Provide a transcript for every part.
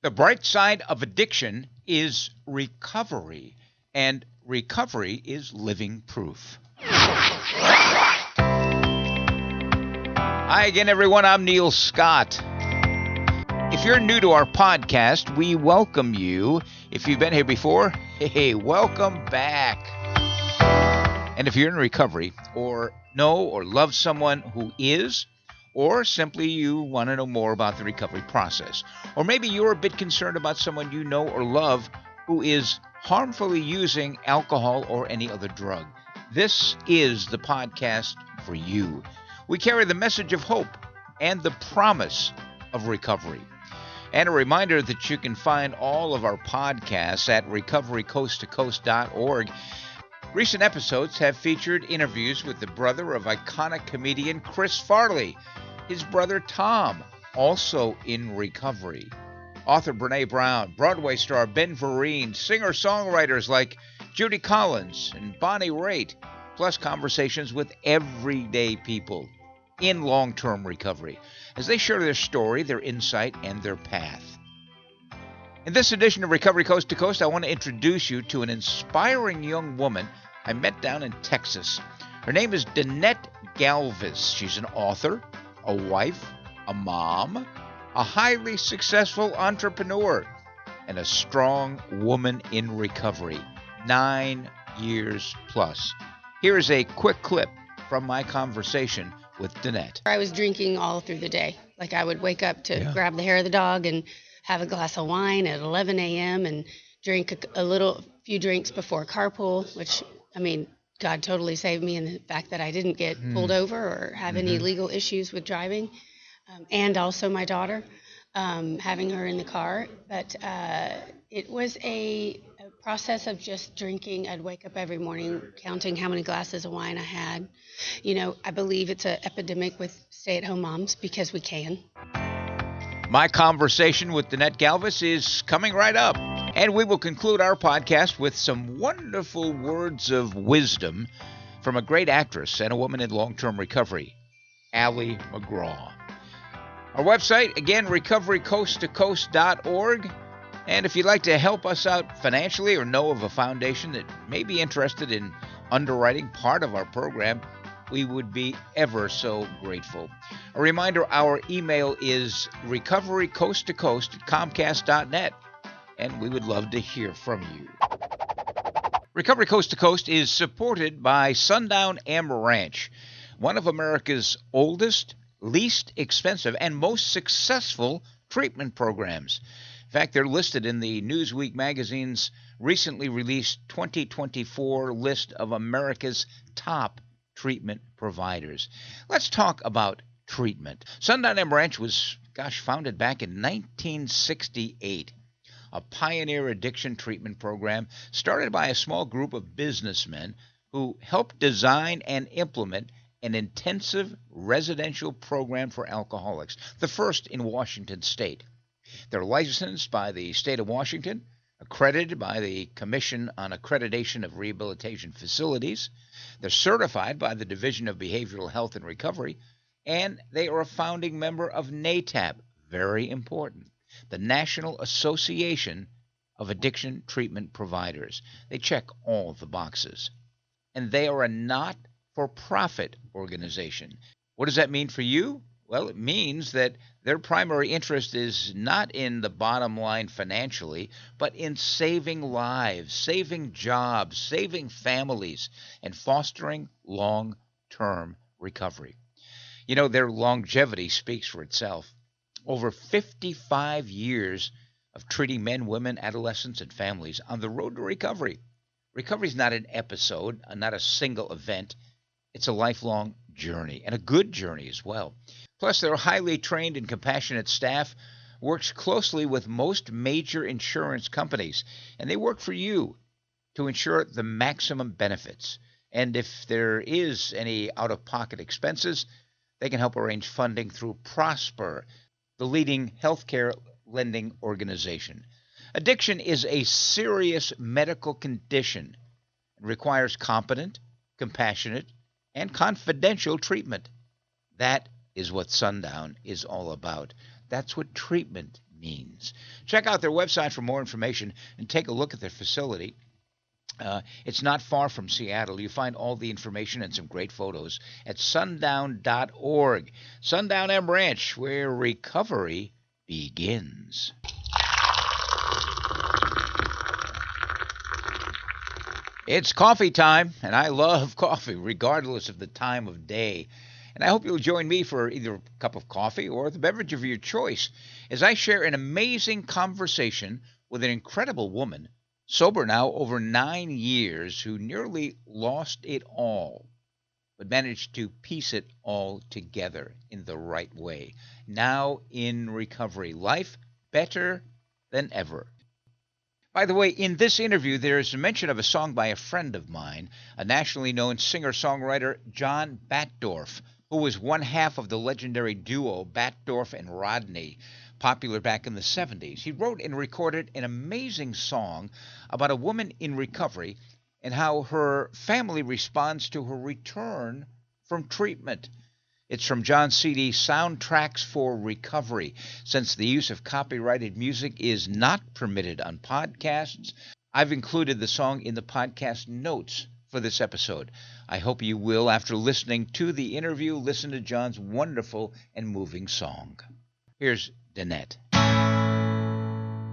The bright side of addiction is recovery, and recovery is living proof. Hi again, everyone. I'm Neil Scott. If you're new to our podcast, we welcome you. If you've been here before, hey, welcome back. And if you're in recovery or know or love someone who is, or simply you want to know more about the recovery process, or maybe you're a bit concerned about someone you know or love who is harmfully using alcohol or any other drug, this is the podcast for you. We carry the message of hope and the promise of recovery. And a reminder that you can find all of our podcasts at recoverycoasttocoast.org. Recent episodes have featured interviews with the brother of iconic comedian Chris Farley, his brother Tom, also in recovery, author Brene Brown, Broadway star Ben Vereen, singer-songwriters like Judy Collins and Bonnie Raitt, plus conversations with everyday people in long-term recovery as they share their story, their insight, and their path. In this edition of Recovery Coast to Coast, I want to introduce you to an inspiring young woman I met down in Texas. Her name is Danette Gavis. She's an author, a wife, a mom, a highly successful entrepreneur, and a strong woman in recovery, 9 years plus. Here is a quick clip from my conversation with Danette. I was drinking all through the day. Like I would wake up to grab the hair of the dog and have a glass of wine at 11 a.m. and drink a few drinks before carpool, which, I mean, God totally saved me in the fact that I didn't get pulled over or have any legal issues with driving, and also my daughter, having her in the car. But it was a process of just drinking. I'd wake up every morning counting how many glasses of wine I had. You know, I believe it's an epidemic with stay-at-home moms because we can. My conversation with Danette Gavis is coming right up. And we will conclude our podcast with some wonderful words of wisdom from a great actress and a woman in long-term recovery, Ali McGraw. Our website, again, recoverycoasttocoast.org. And if you'd like to help us out financially or know of a foundation that may be interested in underwriting part of our program, we would be ever so grateful. A reminder, our email is recoverycoasttocoast@comcast.net. And we would love to hear from you. Recovery Coast to Coast is supported by Sundown M Ranch, one of America's oldest, least expensive, and most successful treatment programs. In fact, they're listed in the Newsweek magazine's recently released 2024 list of America's top treatment providers. Let's talk about treatment. Sundown M Ranch was, founded back in 1968. A pioneer addiction treatment program started by a small group of businessmen who helped design and implement an intensive residential program for alcoholics, the first in Washington state. They're licensed by the state of Washington, accredited by the Commission on Accreditation of Rehabilitation Facilities. They're certified by the Division of Behavioral Health and Recovery, and they are a founding member of NATAP, very important, the National Association of Addiction Treatment Providers. They check all the boxes. And they are a not-for-profit organization. What does that mean for you? Well, it means that their primary interest is not in the bottom line financially, but in saving lives, saving jobs, saving families, and fostering long-term recovery. You know, their longevity speaks for itself. Over 55 years of treating men, women, adolescents, and families on the road to recovery. Recovery is not an episode, not a single event. It's a lifelong journey, and a good journey as well. Plus, their highly trained and compassionate staff works closely with most major insurance companies, and they work for you to ensure the maximum benefits. And if there is any out-of-pocket expenses, they can help arrange funding through Prosper, the leading healthcare lending organization. Addiction is a serious medical condition and requires competent, compassionate, and confidential treatment. That is what Sundown is all about. That's what treatment means. Check out their website for more information and take a look at their facility. It's not far from Seattle. You find all the information and some great photos at sundown.org. Sundown M Ranch, where recovery begins. It's coffee time, and I love coffee, regardless of the time of day. And I hope you'll join me for either a cup of coffee or the beverage of your choice as I share an amazing conversation with an incredible woman, sober now over 9 years, who nearly lost it all, but managed to piece it all together in the right way. Now in recovery. Life better than ever. By the way, in this interview, there is a mention of a song by a friend of mine, a nationally known singer-songwriter, John Batdorf, who was one half of the legendary duo Batdorf and Rodney, popular back in the 70s. He wrote and recorded an amazing song about a woman in recovery and how her family responds to her return from treatment. It's from John's CD, Soundtracks for Recovery. Since the use of copyrighted music is not permitted on podcasts, I've included the song in the podcast notes for this episode. I hope you will, after listening to the interview, listen to John's wonderful and moving song. Here's Danette.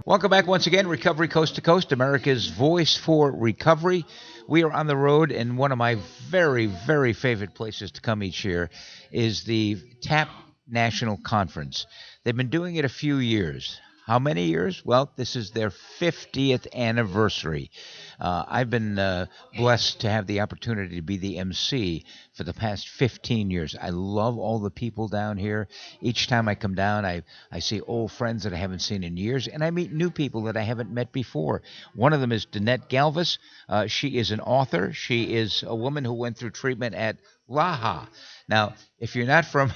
Welcome back once again, Recovery Coast to Coast, America's voice for recovery. We are on the road, and one of my very, very favorite places to come each year is the TAP National Conference. They've been doing it a few years. How many years? Well, this is their 50th anniversary. I've been blessed to have the opportunity to be the MC for the past 15 years. I love all the people down here. Each time I come down, I see old friends that I haven't seen in years, and I meet new people that I haven't met before. One of them is Danette Gavis. She is an author. She is a woman who went through treatment at LAHA. Now, if you're not from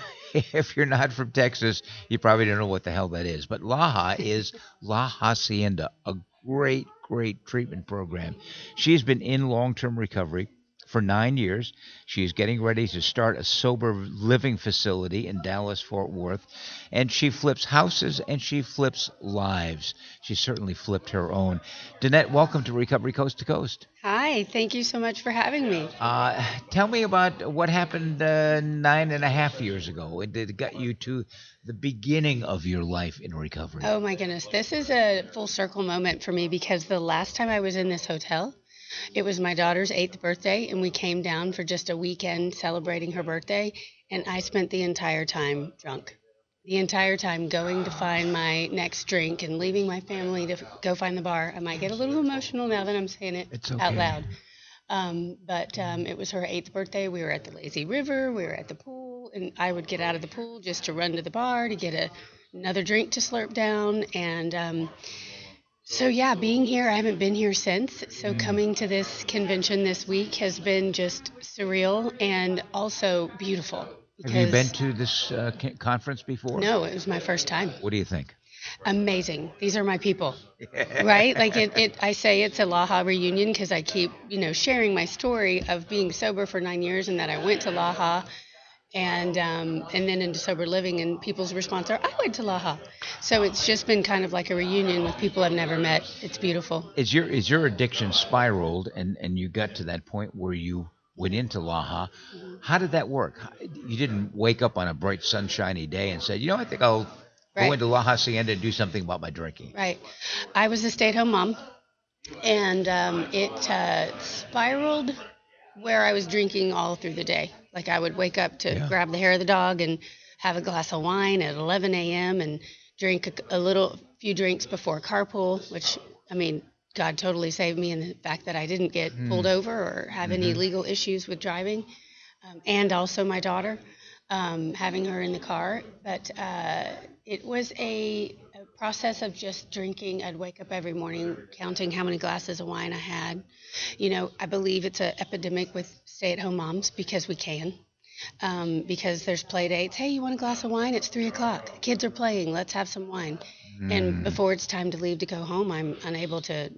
Texas, you probably don't know what the hell that is. But LAHA is La Hacienda, a great, great treatment program. She's been in long-term recovery for 9 years. She's getting ready to start a sober living facility in Dallas-Fort Worth. And she flips houses and she flips lives. She certainly flipped her own. Danette, welcome to Recovery Coast to Coast. Hi, thank you so much for having me. Tell me about what happened 9.5 years ago. It got you to the beginning of your life in recovery. Oh my goodness, this is a full circle moment for me because the last time I was in this hotel, it was my daughter's 8th birthday, and we came down for just a weekend celebrating her birthday, and I spent the entire time drunk. The entire time going to find my next drink and leaving my family to go find the bar. I might get a little emotional now that I'm saying it out loud. But it was her 8th birthday. We were at the lazy river. We were at the pool, and I would get out of the pool just to run to the bar to get another drink to slurp down. And so, yeah, being here, I haven't been here since. So coming to this convention this week has been just surreal and also beautiful. Have you been to this conference before? No, it was my first time. What do you think? Amazing. These are my people, right? Like I say it's a LAHA reunion because I keep, sharing my story of being sober for 9 years and that I went to LAHA and then into sober living, and people's response are, I went to LAHA. So it's just been kind of like a reunion with people I've never met. It's beautiful. Is your addiction spiraled and you got to that point where you went into LAHA? How did that work? You didn't wake up on a bright, sunshiny day and say, I think I'll go into La Hacienda and do something about my drinking. Right. I was a stay-at-home mom, and it spiraled where I was drinking all through the day. Like I would wake up to grab the hair of the dog and have a glass of wine at 11 a.m. and drink a few drinks before carpool, which, God totally saved me in the fact that I didn't get pulled over or have any legal issues with driving, and also my daughter, having her in the car. But it was a process of just drinking. I'd wake up every morning counting how many glasses of wine I had. I believe it's an epidemic with stay-at-home moms because we can. Because there's play dates. Hey, you want a glass of wine? It's 3:00. The kids are playing. Let's have some wine. And before it's time to leave to go home, I'm unable to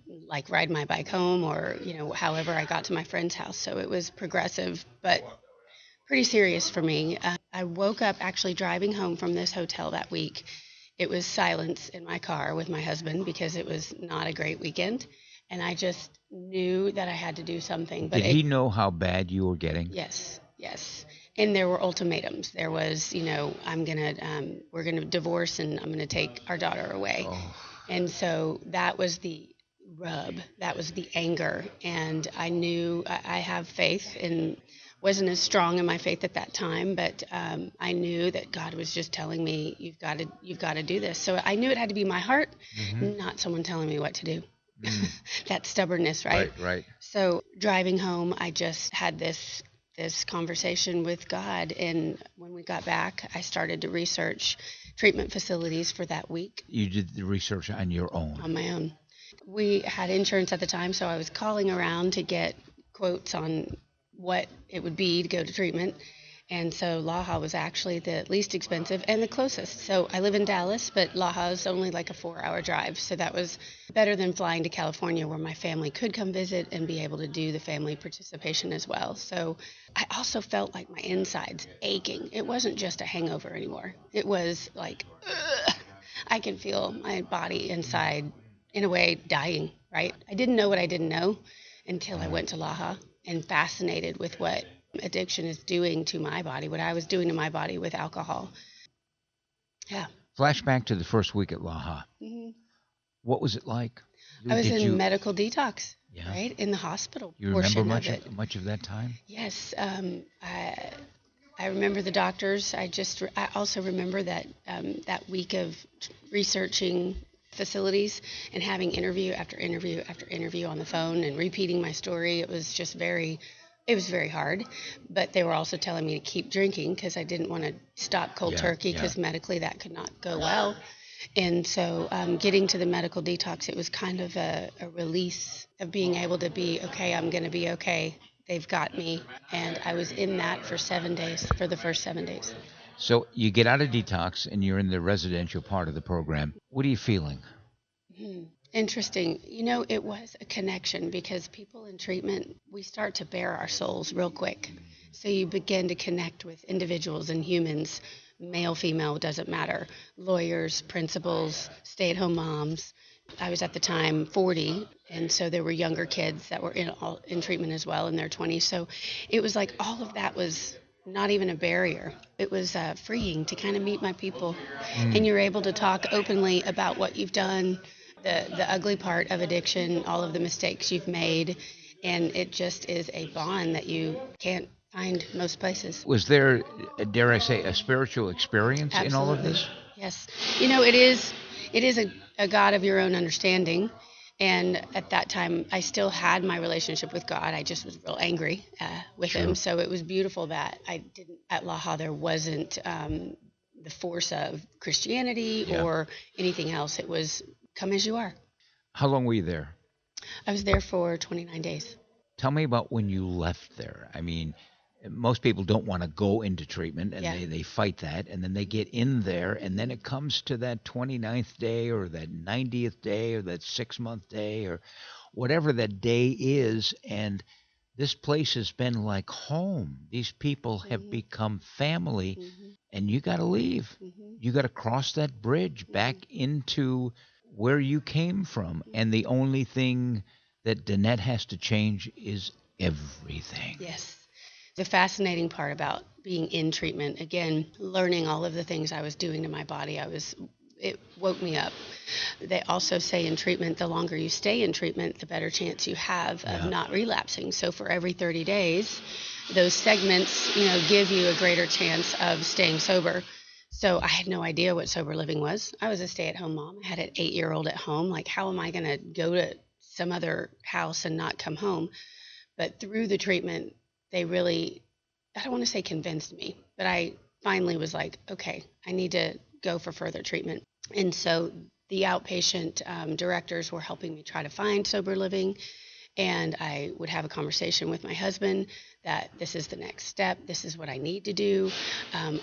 ride my bike home or, however I got to my friend's house. So it was progressive, but pretty serious for me. I woke up actually driving home from this hotel that week it was silence in my car with my husband because it was not a great weekend. And I just knew that I had to do something. But Did he know how bad you were getting? Yes, yes. And there were ultimatums. There was, we're gonna divorce, and I'm gonna take our daughter away. Oh. And so that was the rub. That was the anger. And I knew I have faith, and wasn't as strong in my faith at that time, but I knew that God was just telling me, you've got to do this. So I knew it had to be my heart, not someone telling me what to do. That stubbornness, right? Right. So driving home, I just had this conversation with God, and when we got back, I started to research treatment facilities for that week. You did the research on your own? On my own. We had insurance at the time, so I was calling around to get quotes on what it would be to go to treatment. And so Laha was actually the least expensive and the closest. So I live in Dallas, but Laha is only like a 4-hour drive. So that was better than flying to California, where my family could come visit and be able to do the family participation as well. So I also felt like my insides aching. It wasn't just a hangover anymore. It was like, I can feel my body inside, in a way, dying, right? I didn't know what I didn't know until I went to Laha, and fascinated with what addiction is doing to my body, what I was doing to my body with alcohol. Yeah. Flashback to the first week at Laha. What was it like? I was in medical detox, Yeah. right, in the hospital. You remember portion much of that time? Yes. I remember the doctors. I also remember that that week of researching facilities and having interview after interview after interview on the phone and repeating my story. It was just very hard, but they were also telling me to keep drinking because I didn't want to stop cold turkey, because medically that could not go well. And so getting to the medical detox, it was kind of a release of being able to be, okay, I'm going to be okay. They've got me. And I was in that for 7 days, for the first 7 days. So you get out of detox and you're in the residential part of the program. What are you feeling? Interesting. It was a connection, because people in treatment, we start to bare our souls real quick. So you begin to connect with individuals and humans, male, female, doesn't matter, lawyers, principals, stay-at-home moms. I was at the time 40, and so there were younger kids that were in treatment as well, in their 20s. So it was like all of that was not even a barrier. It was freeing to kind of meet my people, and you're able to talk openly about what you've done, the ugly part of addiction, all of the mistakes you've made, and it just is a bond that you can't find most places. Was there, dare I say, a spiritual experience in all of this? Yes. It is a God of your own understanding. And at that time, I still had my relationship with God. I just was real angry with him. So it was beautiful that at Laha, there wasn't the force of Christianity or anything else. It was come as you are. How long were you there? I was there for 29 days. Tell me about when you left there. I mean, most people don't want to go into treatment, and they fight that, and then they get in there, and then it comes to that 29th day or that 90th day or that 6-month day or whatever that day is, and this place has been like home. These people have become family, and you got to leave. You got to cross that bridge back into where you came from, and the only thing that Danette has to change is everything. Yes. The fascinating part about being in treatment, again, learning all of the things I was doing to my body, it woke me up. They also say in treatment, the longer you stay in treatment, the better chance you have of not relapsing. So for every 30 days, those segments, give you a greater chance of staying sober. So I had no idea what sober living was. I was a stay-at-home mom. I had an 8-year-old at home. Like, how am I going to go to some other house and not come home? But through the treatment, they really, I don't want to say convinced me, but I finally was like, okay, I need to go for further treatment. And so the outpatient directors were helping me try to find sober living. And I would have a conversation with my husband that this is the next step. This is what I need to do.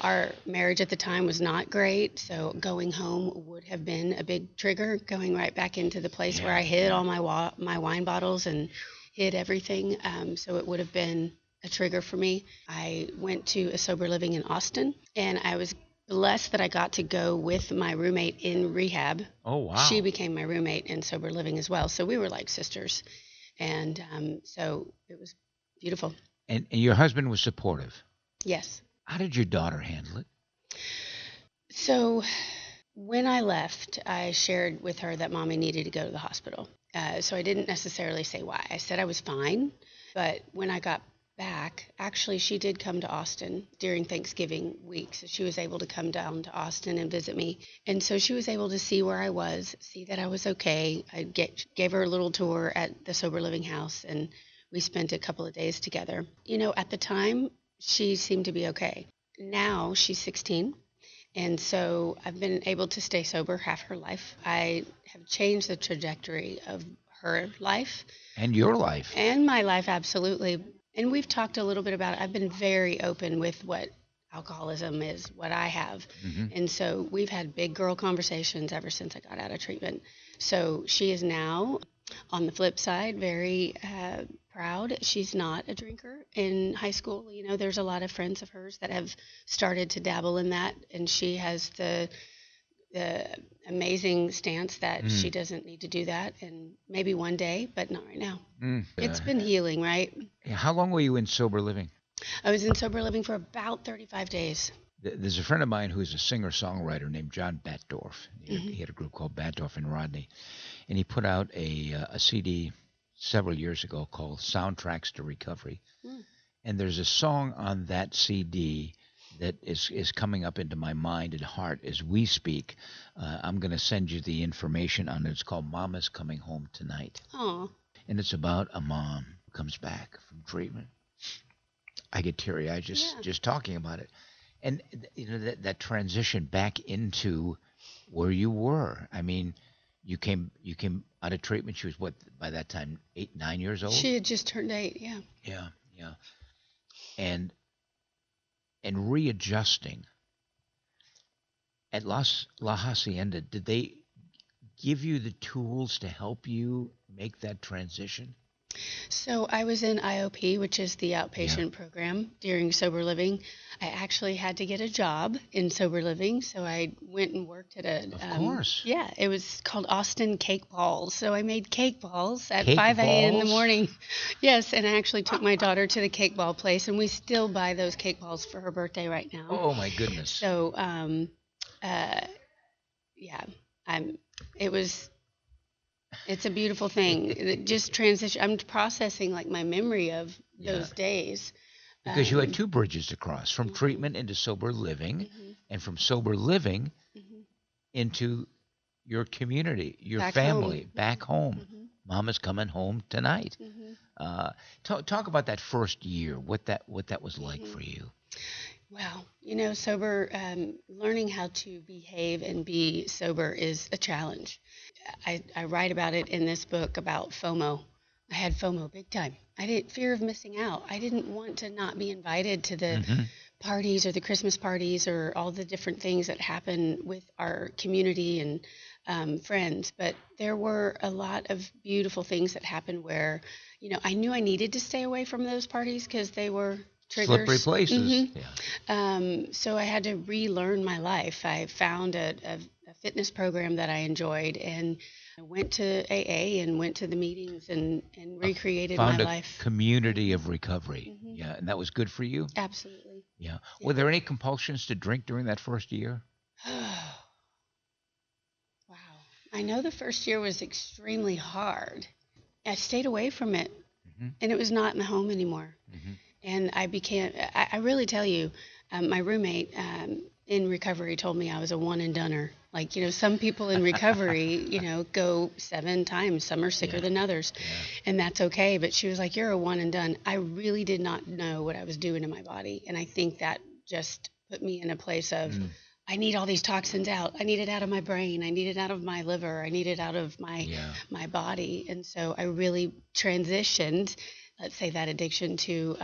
Our marriage at the time was not great. So going home would have been a big trigger, going right back into the place where I hid all my wine bottles and hid everything. So it would have been a trigger for me. I went to a sober living in Austin, and I was blessed that I got to go with my roommate in rehab. Oh, wow. She became my roommate in sober living as well. So we were like sisters. And so it was beautiful. And your husband was supportive. Yes. How did your daughter handle it? So when I left, I shared with her that Mommy needed to go to the hospital. So I didn't necessarily say why. I said I was fine. But when I got back, actually, she did come to Austin during Thanksgiving week. So she was able to come down to Austin and visit me. And so she was able to see where I was, see that I was okay. I gave her a little tour at the sober living house, and we spent a couple of days together. You know, at the time, she seemed to be okay. Now she's 16. And so I've been able to stay sober half her life. I have changed the trajectory of her life. And your life. And my life, absolutely. And we've talked a little bit about it. I've been very open with what alcoholism is, what I have. Mm-hmm. And so we've had big girl conversations ever since I got out of treatment. So she is now, on the flip side, very proud. She's not a drinker. In high school, you know, there's a lot of friends of hers that have started to dabble in that. And she has the amazing stance that she doesn't need to do that, and maybe one day, but not right now. It's been healing, right? How long were you in sober living? I was in sober living for about 35 days. There's a friend of mine who's a singer-songwriter named John Batdorf. He had a group called Batdorf and Rodney, and he put out a CD several years ago called Soundtracks to Recovery. And there's a song on that CD that is coming up into my mind and heart as we speak. I'm going to send you the information on it. It's called Mama's Coming Home Tonight. Aww. And it's about a mom who comes back from treatment. I get teary-eyed just talking about it. And you know that transition back into where you were. I mean, you came out of treatment. She was what by that time 8, 9 years old? She had just turned 8, yeah. Yeah. And readjusting at La Hacienda, did they give you the tools to help you make that transition? So I was in IOP, which is the outpatient program during sober living. I actually had to get a job in sober living, so I went and worked at a... Of course. Yeah, it was called Austin Cake Balls. So I made cake balls at 5 a.m. in the morning. Yes, and I actually took my daughter to the cake ball place, and we still buy those cake balls for her birthday right now. Oh, my goodness. So, it's a beautiful thing. It just transition. I'm processing like my memory of those days. Because you had two bridges to cross, from treatment into sober living, and from sober living into your community, your family, back home. Mama's coming home tonight. Talk about that first year, what that was like for you. Well, you know, sober, learning how to behave and be sober is a challenge. I write about it in this book about FOMO. I had FOMO big time. I didn't fear of missing out. I didn't want to not be invited to the parties or the Christmas parties or all the different things that happen with our community and friends. But there were a lot of beautiful things that happened where, you know, I knew I needed to stay away from those parties because they were triggers. Slippery places. So I had to relearn my life. I found a fitness program that I enjoyed, and I went to AA and went to the meetings and recreated my life. Found a community of recovery. Yeah, and that was good for you? Absolutely. Yeah. Were there any compulsions to drink during that first year? Wow. I know the first year was extremely hard. I stayed away from it, and it was not in the home anymore. And I really tell you, my roommate in recovery told me I was a one and doneer. Like, you know, some people in recovery, you know, go 7 times. Some are sicker than others. And that's okay. But she was like, you're a one and done. I really did not know what I was doing to my body. And I think that just put me in a place of, I need all these toxins out. I need it out of my brain. I need it out of my liver. I need it out of my body. And so I really transitioned, let's say, that addiction to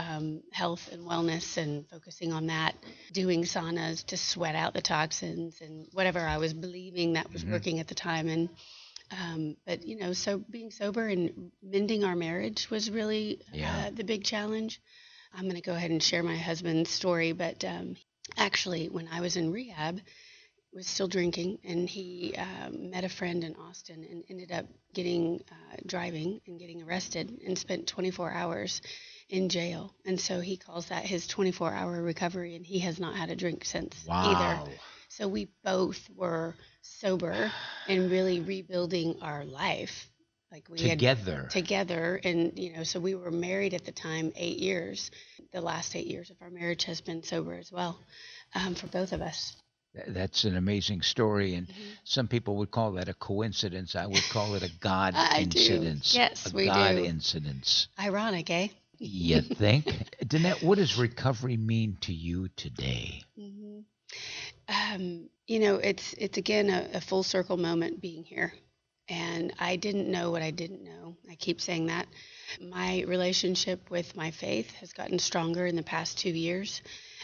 health and wellness and focusing on that, doing saunas to sweat out the toxins and whatever I was believing that was working at the time. And but, you know, so being sober and mending our marriage was really the big challenge. I'm going to go ahead and share my husband's story, but actually, when I was in rehab, was still drinking, and he met a friend in Austin and ended up getting driving and getting arrested and spent 24 hours in jail. And so he calls that his 24-hour recovery, and he has not had a drink since either. So we both were sober and really rebuilding our life. Like we together. And, so we were married at the time 8 years. The last 8 years of our marriage has been sober as well, for both of us. That's an amazing story, and some people would call that a coincidence. I would call it a God incidence. Yes, we do. A God incidence. Ironic, eh? You think? Danette, what does recovery mean to you today? It's again a full circle moment being here. And I didn't know what I didn't know. I keep saying that. My relationship with my faith has gotten stronger in the past 2 years.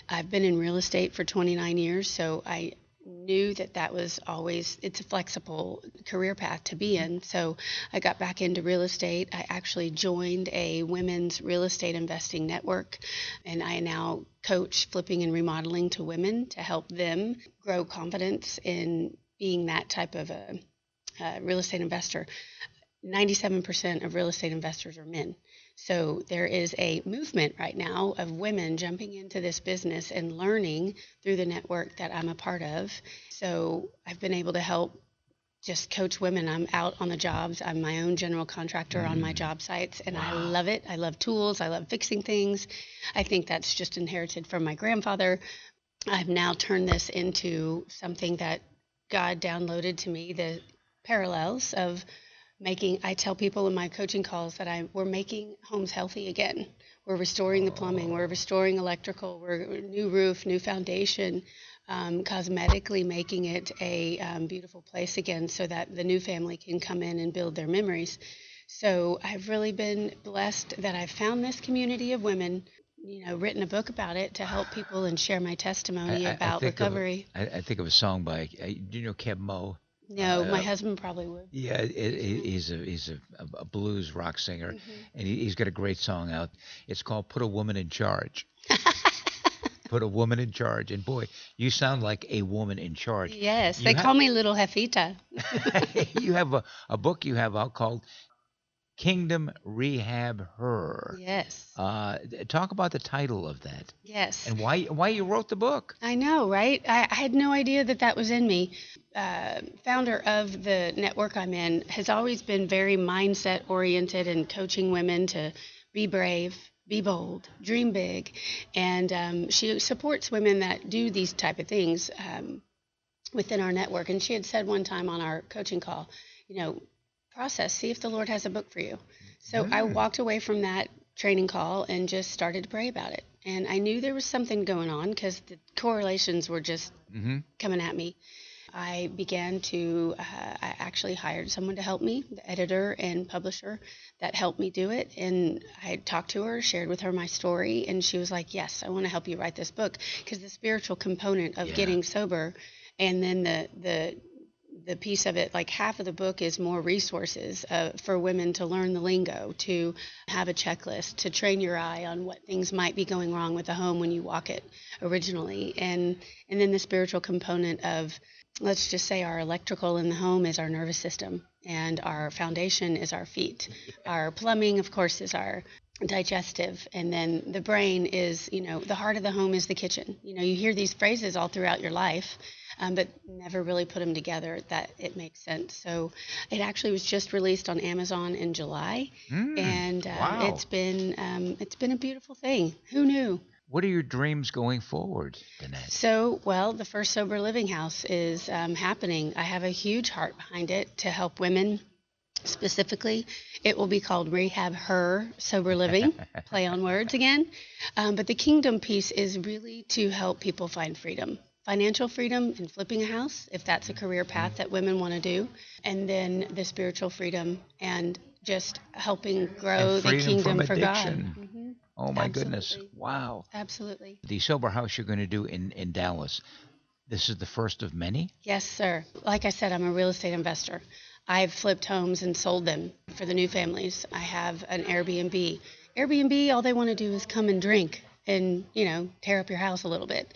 I've been in real estate for 29 years, so I knew that was always, it's a flexible career path to be in. So I got back into real estate. I actually joined a women's real estate investing network, and I now coach flipping and remodeling to women to help them grow confidence in being that type of a real estate investor. 97% of real estate investors are men. So there is a movement right now of women jumping into this business and learning through the network that I'm a part of. So I've been able to help just coach women. I'm out on the jobs. I'm my own general contractor on my job sites, and I love it. I love tools. I love fixing things. I think that's just inherited from my grandfather. I've now turned this into something that God downloaded to me, the parallels of I tell people in my coaching calls that we're making homes healthy again. We're restoring the plumbing, we're restoring electrical, we're new roof, new foundation, cosmetically making it a beautiful place again so that the new family can come in and build their memories. So I've really been blessed that I've found this community of women, written a book about it to help people and share my testimony about recovery. I think of a song by, do you know Keb Mo? No, my husband probably would. Yeah, he's a blues rock singer, and he's got a great song out. It's called "Put a Woman in Charge." Put a woman in charge, and boy, you sound like a woman in charge. Yes, they call me Little Jefita. You have a book you have out called Kingdom Rehab Her. Yes. Talk about the title of that. Yes. And why you wrote the book. I know, right? I had no idea that was in me. Founder of the network I'm in has always been very mindset oriented and coaching women to be brave, be bold, dream big. And she supports women that do these type of things within our network. And she had said one time on our coaching call, process, see if the Lord has a book for you. So I walked away from that training call and just started to pray about it. And I knew there was something going on because the correlations were just coming at me. I began to, I actually hired someone to help me, the editor and publisher that helped me do it. And I talked to her, shared with her my story, and she was like, yes, I want to help you write this book, because the spiritual component of getting sober, and then the piece of it, like half of the book is more resources for women to learn the lingo, to have a checklist, to train your eye on what things might be going wrong with the home when you walk it originally. And then the spiritual component of, let's just say our electrical in the home is our nervous system, and our foundation is our feet. Our plumbing, of course, is our digestive, and then the brain is, the heart of the home is the kitchen. You hear these phrases all throughout your life, but never really put them together that it makes sense. So it actually was just released on Amazon in July, and it's been a beautiful thing. Who knew? What are your dreams going forward, Danette? So, the first sober living house is happening. I have a huge heart behind it to help women. Specifically, it will be called Rehab Her Sober Living, play on words again. But the kingdom piece is really to help people find freedom, financial freedom in flipping a house, if that's a career path that women want to do, and then the spiritual freedom and just helping grow the kingdom for God. Oh, my goodness. Wow. Absolutely. The sober house you're going to do in Dallas, this is the first of many? Yes, sir. Like I said, I'm a real estate investor. I've flipped homes and sold them for the new families. I have an Airbnb. Airbnb, all they want to do is come and drink and, tear up your house a little bit.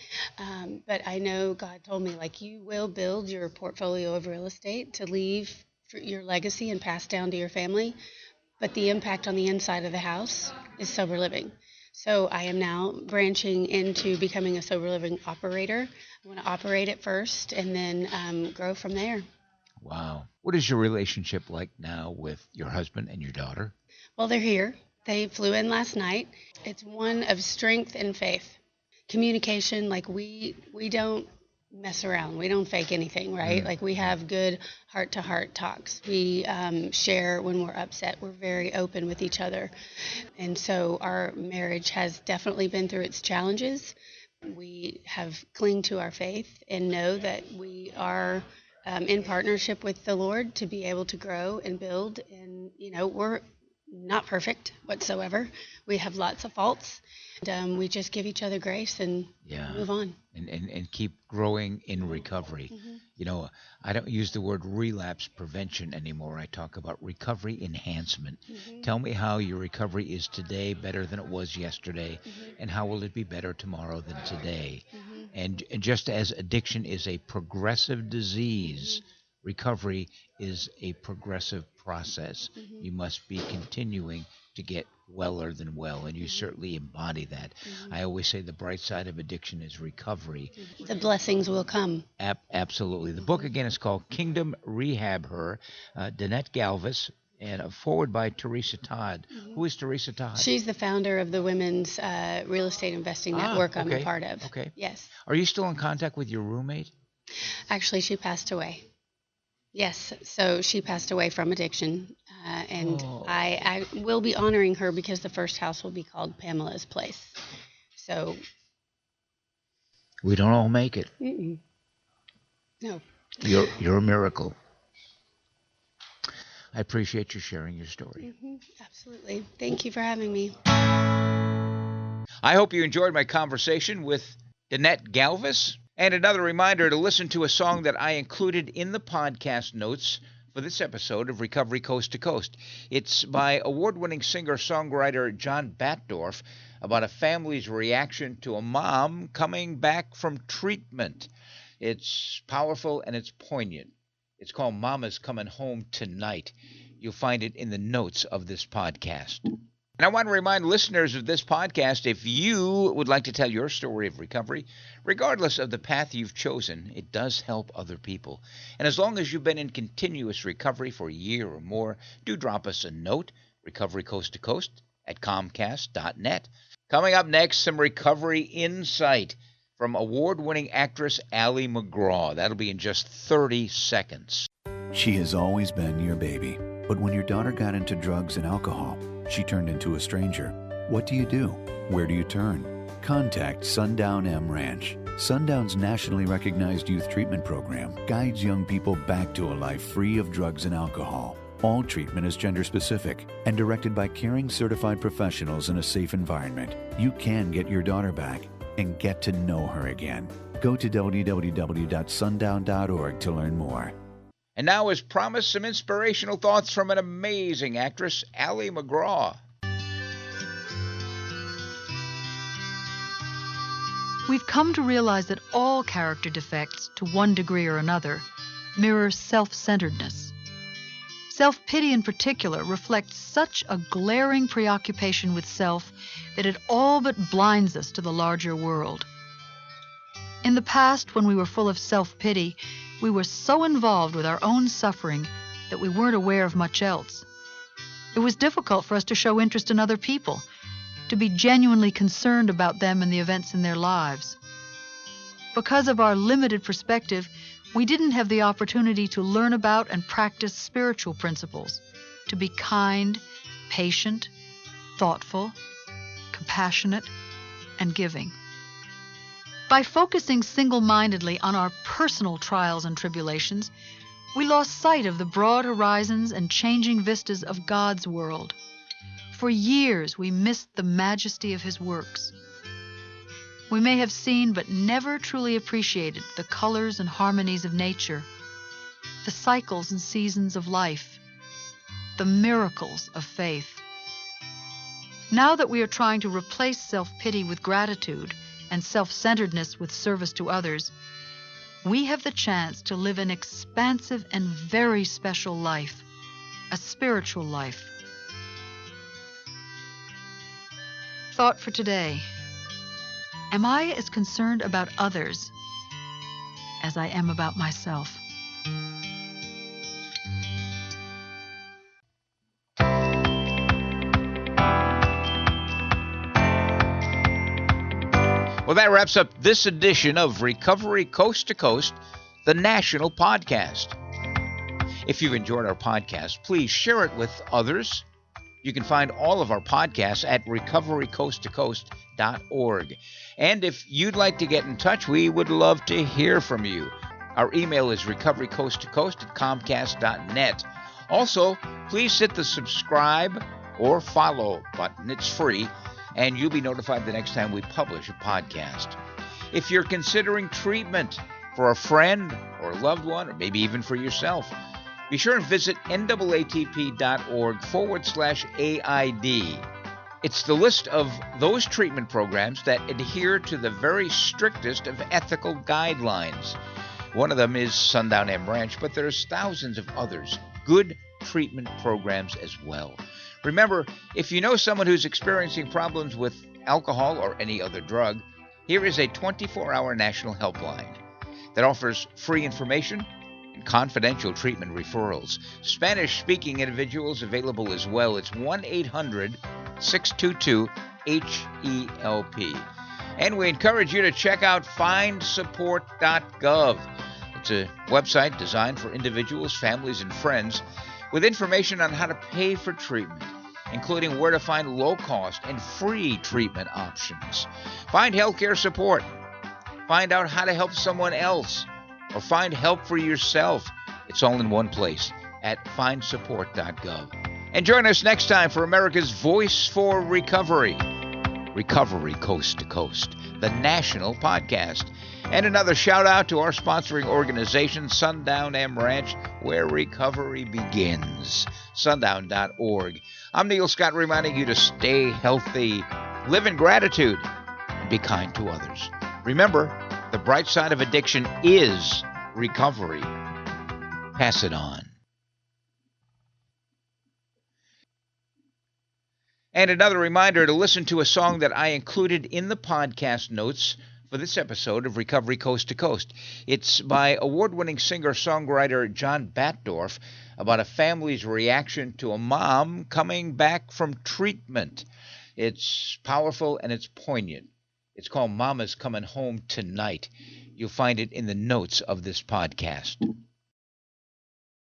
But I know God told me, like, you will build your portfolio of real estate to leave for your legacy and pass down to your family. But the impact on the inside of the house is sober living. So I am now branching into becoming a sober living operator. I want to operate it first and then grow from there. Wow. What is your relationship like now with your husband and your daughter? Well, they're here. They flew in last night. It's one of strength and faith. Communication, like we don't mess around. We don't fake anything, right? Like we have good heart-to-heart talks. We share when we're upset. We're very open with each other. And so our marriage has definitely been through its challenges. We have clung to our faith and know that we are in partnership with the Lord to be able to grow and build. And, we're not perfect whatsoever. We have lots of faults. And we just give each other grace and move on. And keep growing in recovery. I don't use the word relapse prevention anymore. I talk about recovery enhancement. Tell me how your recovery is today better than it was yesterday, and how will it be better tomorrow than today? And just as addiction is a progressive disease, recovery is a progressive process. You must be continuing to get weller than well, and you certainly embody that. I always say the bright side of addiction is recovery. The blessings will come. Absolutely. The book, again, is called Kingdom Rehab Her, Danette Gavis, and a forward by Teresa Todd. Who is Teresa Todd? She's the founder of the Women's Real Estate Investing Network I'm a part of. Okay. Yes. Are you still in contact with your roommate? Actually, she passed away. Yes, so she passed away from addiction, and I will be honoring her because the first house will be called Pamela's Place. So we don't all make it. No. You're a miracle. I appreciate you sharing your story. Absolutely. Thank you for having me. I hope you enjoyed my conversation with Danette Gavis. And another reminder to listen to a song that I included in the podcast notes for this episode of Recovery Coast to Coast. It's by award-winning singer-songwriter John Batdorf about a family's reaction to a mom coming back from treatment. It's powerful and it's poignant. It's called Mama's Coming Home Tonight. You'll find it in the notes of this podcast. And I want to remind listeners of this podcast, if you would like to tell your story of recovery, regardless of the path you've chosen, it does help other people. And as long as you've been in continuous recovery for a year or more, do drop us a note, Recovery Coast to Coast at Comcast.net. Coming up next, some recovery insight from award-winning actress Ali McGraw. That'll be in just 30 seconds. She has always been your baby. But when your daughter got into drugs and alcohol, she turned into a stranger. What do you do? Where do you turn? Contact Sundown M Ranch. Sundown's nationally recognized youth treatment program guides young people back to a life free of drugs and alcohol. All treatment is gender-specific and directed by caring certified professionals in a safe environment. You can get your daughter back and get to know her again. Go to www.sundown.org to learn more. And now, as promised, some inspirational thoughts from an amazing actress, Ali McGraw. We've come to realize that all character defects, to one degree or another, mirror self-centeredness. Self-pity in particular reflects such a glaring preoccupation with self that it all but blinds us to the larger world. In the past, when we were full of self-pity, we were so involved with our own suffering that we weren't aware of much else. It was difficult for us to show interest in other people, to be genuinely concerned about them and the events in their lives. Because of our limited perspective, we didn't have the opportunity to learn about and practice spiritual principles, to be kind, patient, thoughtful, compassionate, and giving. By focusing single-mindedly on our personal trials and tribulations, we lost sight of the broad horizons and changing vistas of God's world. For years, we missed the majesty of His works. We may have seen but never truly appreciated the colors and harmonies of nature, the cycles and seasons of life, the miracles of faith. Now that we are trying to replace self-pity with gratitude and self-centeredness with service to others, we have the chance to live an expansive and very special life, a spiritual life. Thought for today. Am I as concerned about others as I am about myself? Well, that wraps up this edition of Recovery Coast to Coast, the national podcast. If you've enjoyed our podcast, please share it with others. You can find all of our podcasts at recoverycoasttocoast.org. And if you'd like to get in touch, we would love to hear from you. Our email is recoverycoasttocoast@comcast.net. Also, please hit the subscribe or follow button. It's free, and you'll be notified the next time we publish a podcast. If you're considering treatment for a friend or a loved one, or maybe even for yourself, be sure and visit naatp.org/AID. It's the list of those treatment programs that adhere to the very strictest of ethical guidelines. One of them is Sundown M Ranch, but there's thousands of others, good treatment programs as well. Remember, if you know someone who's experiencing problems with alcohol or any other drug, here is a 24-hour national helpline that offers free information and confidential treatment referrals. Spanish-speaking individuals available as well. It's 1-800-622-HELP. And we encourage you to check out findsupport.gov. It's a website designed for individuals, families, and friends with information on how to pay for treatment, including where to find low-cost and free treatment options. Find healthcare support. Find out how to help someone else, or find help for yourself. It's all in one place at findsupport.gov. And join us next time for America's Voice for Recovery, Recovery Coast to Coast, the national podcast. And another shout out to our sponsoring organization, Sundown M Ranch, where recovery begins. Sundown.org. I'm Neil Scott, reminding you to stay healthy, live in gratitude, and be kind to others. Remember, the bright side of addiction is recovery. Pass it on. And another reminder to listen to a song that I included in the podcast notes for this episode of Recovery Coast to Coast. It's by award-winning singer-songwriter John Batdorf about a family's reaction to a mom coming back from treatment. It's powerful and it's poignant. It's called Mama's Coming Home Tonight. You'll find it in the notes of this podcast.